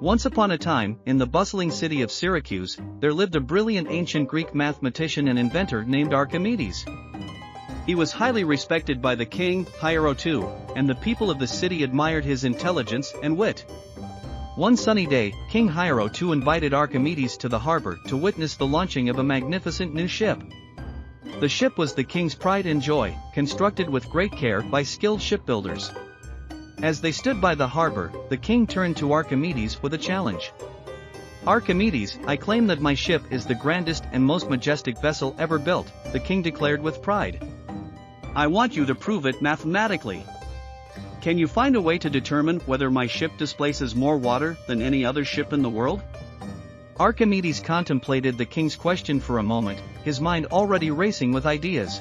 Once upon a time, in the bustling city of Syracuse, there lived a brilliant ancient Greek mathematician and inventor named Archimedes. He was highly respected by the King Hiero II, and the people of the city admired his intelligence and wit. One sunny day, King Hiero II invited Archimedes to the harbor to witness the launching of a magnificent new ship. The ship was the king's pride and joy, constructed with great care by skilled shipbuilders. As they stood by the harbor, the king turned to Archimedes with a challenge. "Archimedes, I claim that my ship is the grandest and most majestic vessel ever built," the king declared with pride. "I want you to prove it mathematically. Can you find a way to determine whether my ship displaces more water than any other ship in the world?" Archimedes contemplated the king's question for a moment, his mind already racing with ideas.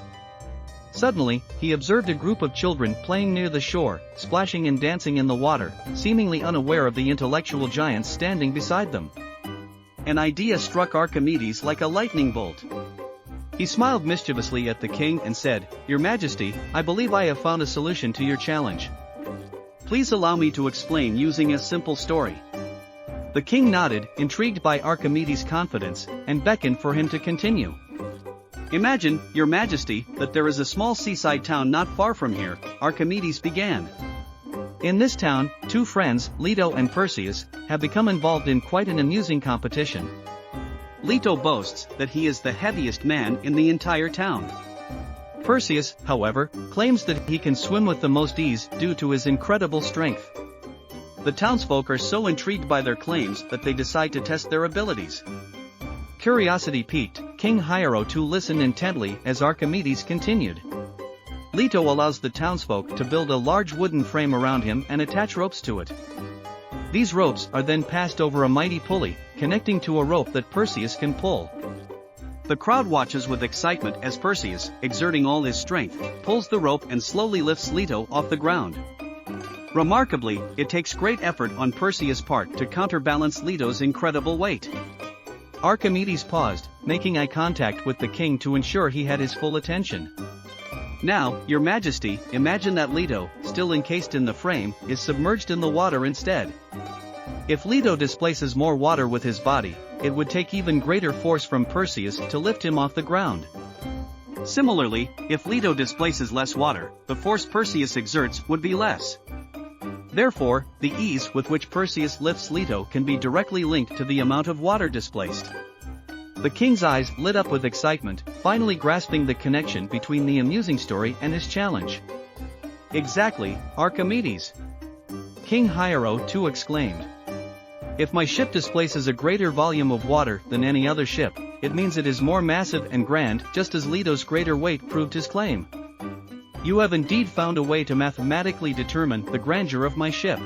Suddenly, he observed a group of children playing near the shore, splashing and dancing in the water, seemingly unaware of the intellectual giants standing beside them. An idea struck Archimedes like a lightning bolt. He smiled mischievously at the king and said, "Your Majesty, I believe I have found a solution to your challenge. Please allow me to explain using a simple story." The king nodded, intrigued by Archimedes' confidence, and beckoned for him to continue. "Imagine, Your Majesty, that there is a small seaside town not far from here," Archimedes began. "In this town, two friends, Leto and Perseus, have become involved in quite an amusing competition. Leto boasts that he is the heaviest man in the entire town. Perseus, however, claims that he can swim with the most ease due to his incredible strength. The townsfolk are so intrigued by their claims that they decide to test their abilities." Curiosity piqued, King Hiero II listened intently as Archimedes continued. "Leto allows the townsfolk to build a large wooden frame around him and attach ropes to it. These ropes are then passed over a mighty pulley, connecting to a rope that Perseus can pull. The crowd watches with excitement as Perseus, exerting all his strength, pulls the rope and slowly lifts Leto off the ground. Remarkably, it takes great effort on Perseus' part to counterbalance Leto's incredible weight." Archimedes paused, making eye contact with the king to ensure he had his full attention. "Now, Your Majesty, imagine that Leto, still encased in the frame, is submerged in the water instead. If Leto displaces more water with his body, it would take even greater force from Perseus to lift him off the ground. Similarly, if Leto displaces less water, the force Perseus exerts would be less. Therefore, the ease with which Perseus lifts Leto can be directly linked to the amount of water displaced." The king's eyes lit up with excitement, finally grasping the connection between the amusing story and his challenge. "Exactly, Archimedes," King Hiero II exclaimed. "If my ship displaces a greater volume of water than any other ship, it means it is more massive and grand, just as Leto's greater weight proved his claim. You have indeed found a way to mathematically determine the grandeur of my ship."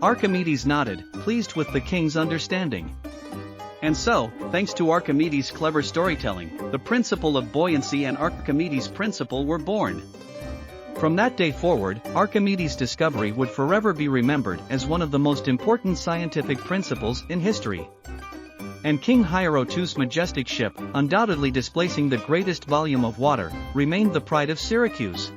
Archimedes nodded, pleased with the king's understanding. And so, thanks to Archimedes' clever storytelling, the principle of buoyancy and Archimedes' principle were born. From that day forward, Archimedes' discovery would forever be remembered as one of the most important scientific principles in history. And King Hiero II's majestic ship, undoubtedly displacing the greatest volume of water, remained the pride of Syracuse.